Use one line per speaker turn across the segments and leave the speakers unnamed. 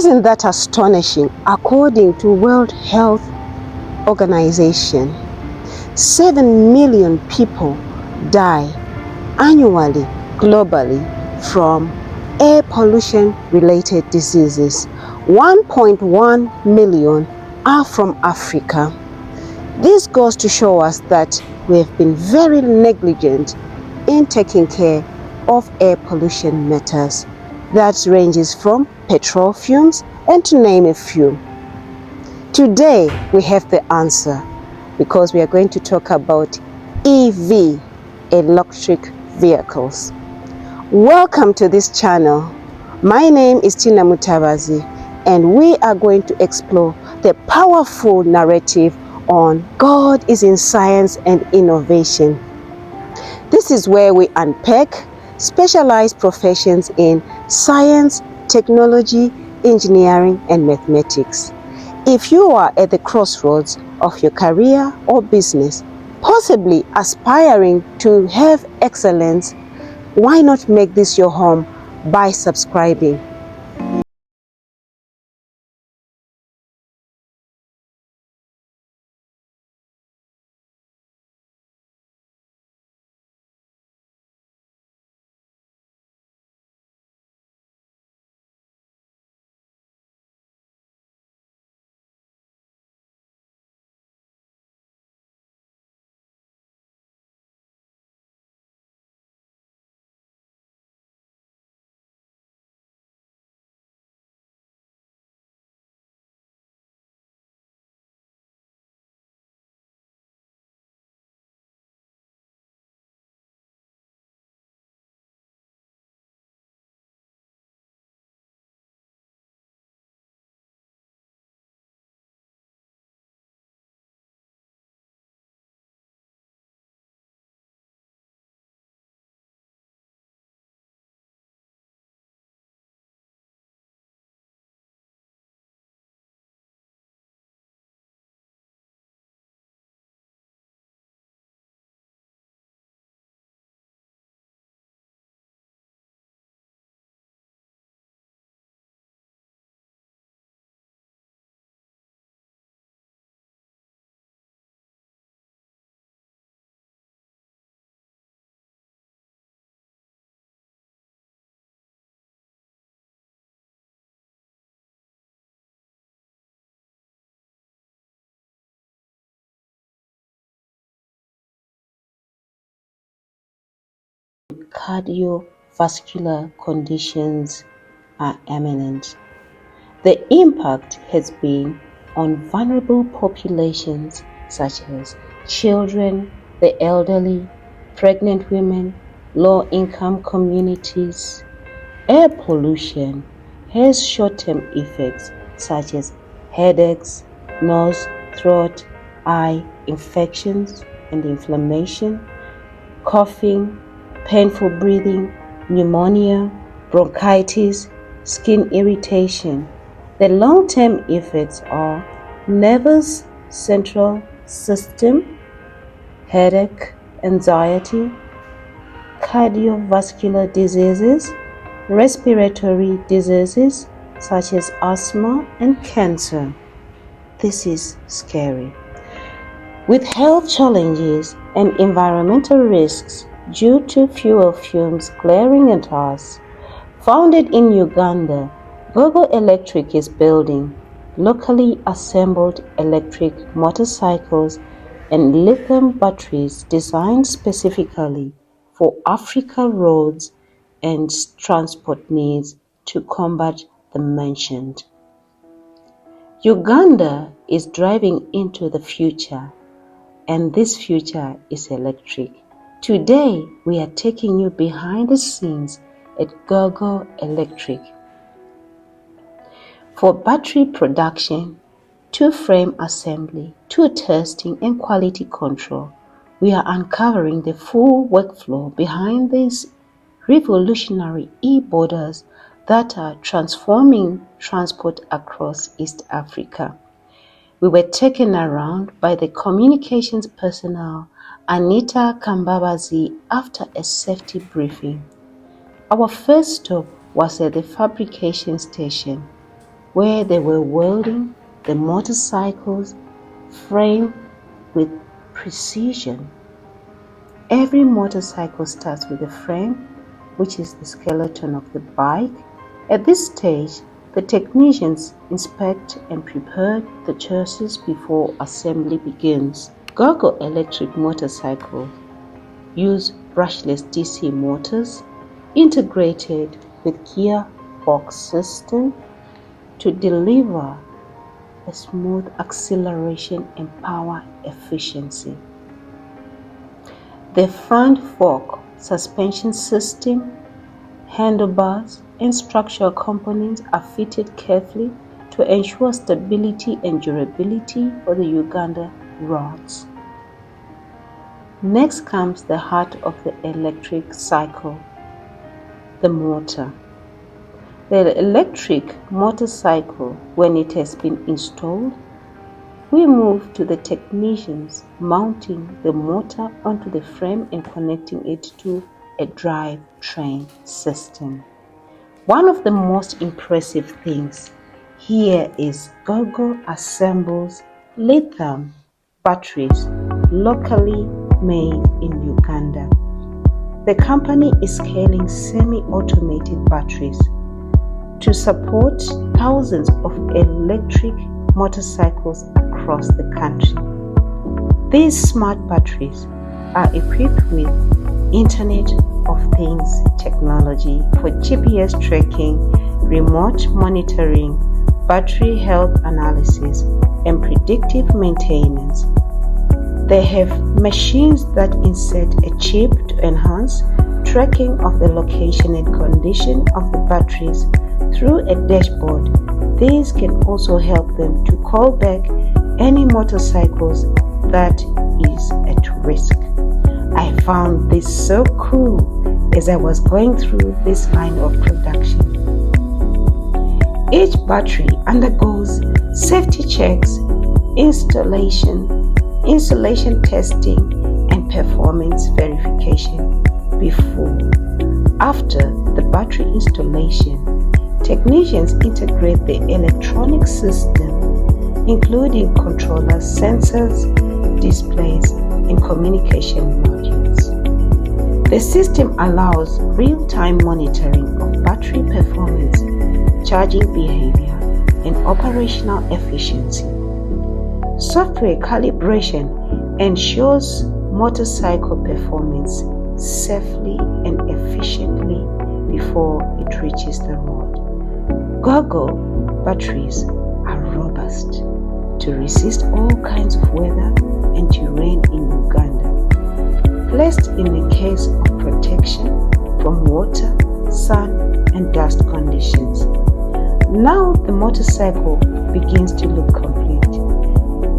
Isn't that astonishing? According to World Health Organization, 7 million people die annually globally from air pollution related diseases. 1.1 million are from Africa. This goes to show us that we have been very negligent in taking care of air pollution matters. That ranges from petrol fumes and to name a few. Today we have the answer because we are going to talk about EV, electric vehicles. Welcome to this channel. My name is Tina Mutabazi and we are going to explore the powerful narrative on God is in science and innovation. This is where we unpack specialized professions in science, technology, engineering, and mathematics. If you are at the crossroads of your career or business, possibly aspiring to have excellence, why not make this your home by subscribing? Cardiovascular conditions are eminent. The impact has been on vulnerable populations such as children, the elderly, pregnant women, low-income communities. Air pollution has short-term effects such as headaches, nose, throat, eye infections and inflammation, coughing, painful breathing, pneumonia, bronchitis, skin irritation. The long-term effects are nervous central system, headache, anxiety, cardiovascular diseases, respiratory diseases such as asthma and cancer. This is scary. With health challenges and environmental risks due to fuel fumes glaring at us, founded in Uganda, Gogo Electric is building locally assembled electric motorcycles and lithium batteries designed specifically for Africa roads and transport needs to combat the mentioned. Uganda is driving into the future, and this future is electric. Today, we are taking you behind the scenes at Gogo Electric. For battery production, to frame assembly, to testing and quality control, we are uncovering the full workflow behind these revolutionary e-bodas that are transforming transport across East Africa. We were taken around by the communications personnel Anita Kambabazi after a safety briefing. Our first stop was at the fabrication station. where they were welding the motorcycle's frame with precision. Every motorcycle starts with a frame, which is the skeleton of the bike. At this stage, the technicians inspect and prepare the chassis before assembly begins. Gogo electric motorcycles use brushless DC motors integrated with gearbox system to deliver a smooth acceleration and power efficiency. The front fork suspension system, handlebars, and structural components are fitted carefully to ensure stability and durability for the Uganda roads. Next comes the heart of the electric cycle, the motor. The electric motorcycle, when it has been installed, we move to the technicians mounting the motor onto the frame and connecting it to a drivetrain system. One of the most impressive things here is Gogo assembles lithium batteries locally made in Uganda. The company is scaling semi-automated batteries to support thousands of electric motorcycles across the country. These smart batteries are equipped with Internet of Things technology for GPS tracking, remote monitoring, battery health analysis, and predictive maintenance. They have machines that insert a chip to enhance tracking of the location and condition of the batteries through a dashboard. These can also help them to call back any motorcycles that is at risk. I found this so cool as I was going through this line of production. Each battery undergoes safety checks, installation testing, and performance verification before. After the battery installation, technicians integrate the electronic system, including controllers, sensors, displays, and communication modules. The system allows real-time monitoring of battery performance, charging behavior, and operational efficiency. Software calibration ensures motorcycle performance safely and efficiently before it reaches the road. Gogo batteries are robust to resist all kinds of weather and terrain in Uganda, placed in the case of protection from water, sun, and dust conditions. Now the motorcycle begins to look complete.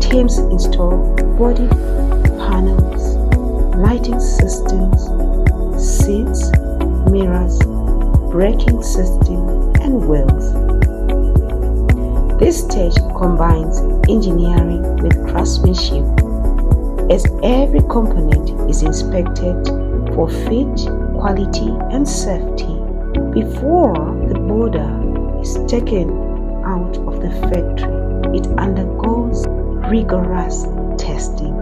Teams install body panels, lighting systems, seats, mirrors, braking system, and wheels. This stage combines engineering with craftsmanship, as every component is inspected for fit, quality, and safety before the boda is taken out of the factory. It undergoes rigorous testing.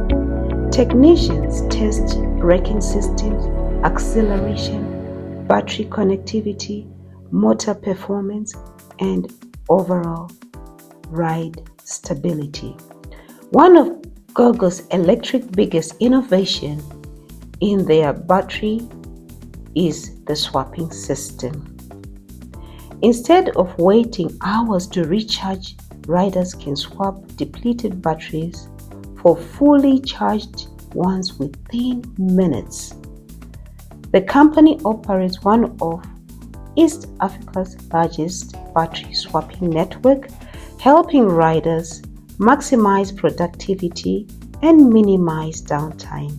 Technicians test braking systems, acceleration, battery connectivity, motor performance, and overall ride stability. One of Gogo's Electric biggest innovation in their battery is the swapping system. Instead of waiting hours to recharge, riders can swap depleted batteries for fully charged ones within minutes. The company operates one of East Africa's largest battery swapping network, helping riders maximize productivity and minimize downtime.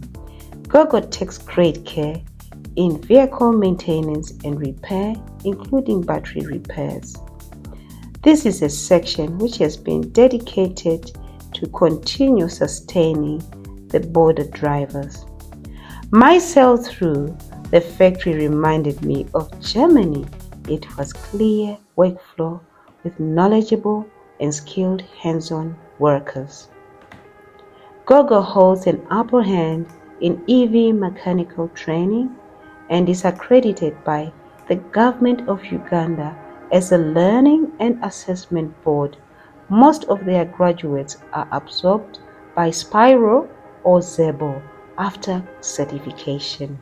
Gogo takes great care in vehicle maintenance and repair, including battery repairs. This is a section which has been dedicated to continue sustaining the boda drivers. My sail through the factory reminded me of Germany. It was clear workflow with knowledgeable and skilled hands-on workers. Gogo holds an upper hand in EV mechanical training and is accredited by the government of Uganda as a learning and assessment board. Most of their graduates are absorbed by Spiro or Zebo after certification.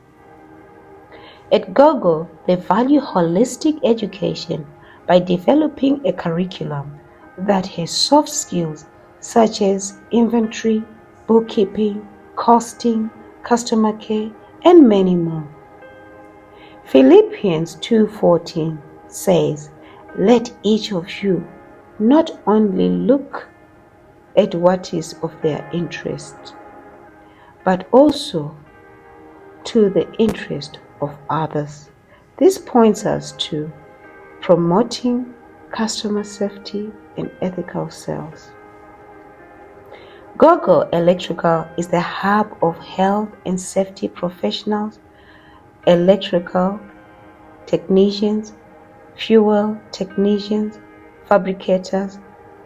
At Gogo, they value holistic education by developing a curriculum that has soft skills such as inventory, bookkeeping, costing, customer care, and many more. Philippians 2:14 says, "Let each of you not only look at what is of their interest, but also to the interest of others." This points us to promoting customer safety and ethical sales. Gogo Electrical is the hub of health and safety professionals, electrical technicians, fuel technicians, fabricators.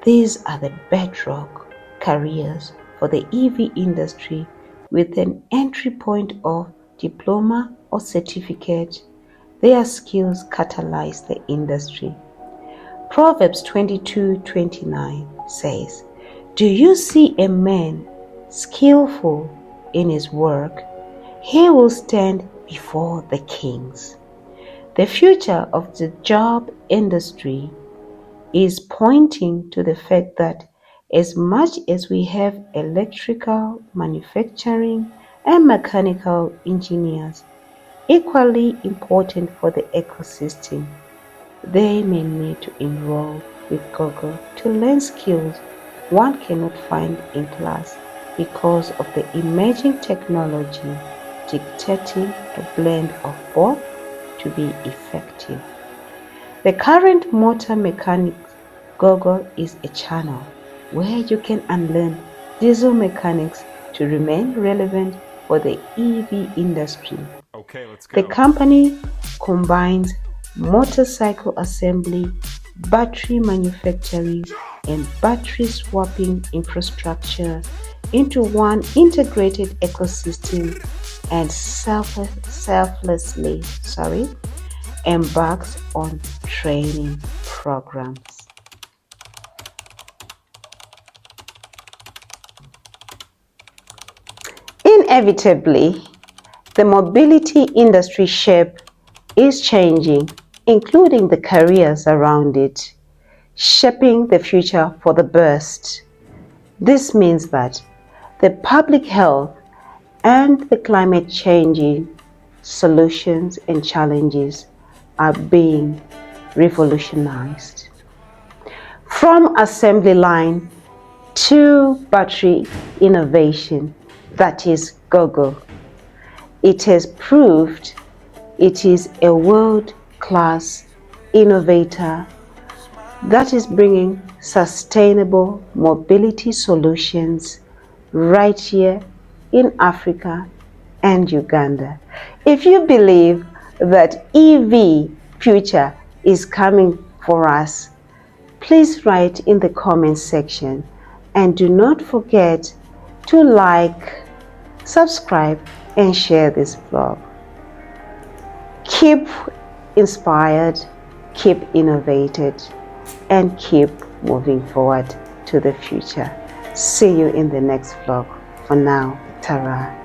These are the bedrock careers for the EV industry with an entry point of diploma or certificate. Their skills catalyze the industry. Proverbs 22:29 says, "Do you see a man skillful in his work? He will stand before the kings." The future of the job industry is pointing to the fact that as much as we have electrical, manufacturing, and mechanical engineers, equally important for the ecosystem, they may need to enroll with Gogo to learn skills one cannot find in class because of the emerging technology dictating a blend of both to be effective. The current motor mechanics Gogo is a channel where you can unlearn diesel mechanics to remain relevant for the EV industry.
Okay, let's go.
The company combines motorcycle assembly, battery manufacturing, and battery swapping infrastructure into one integrated ecosystem and selflessly embarks on training programs. Inevitably, the mobility industry shape is changing, including the careers around it, shaping the future for the best. This means that the public health and the climate changing solutions and challenges are being revolutionized. From assembly line to battery innovation, that is Gogo. It has proved it is a world-class innovator that is bringing sustainable mobility solutions right here in Africa and Uganda. If you believe that EV future is coming for us, please write in the comment section, and do not forget to like, subscribe, and share this vlog. Keep inspired, keep innovated, and keep moving forward to the future. See you in the next vlog. For now, Tara.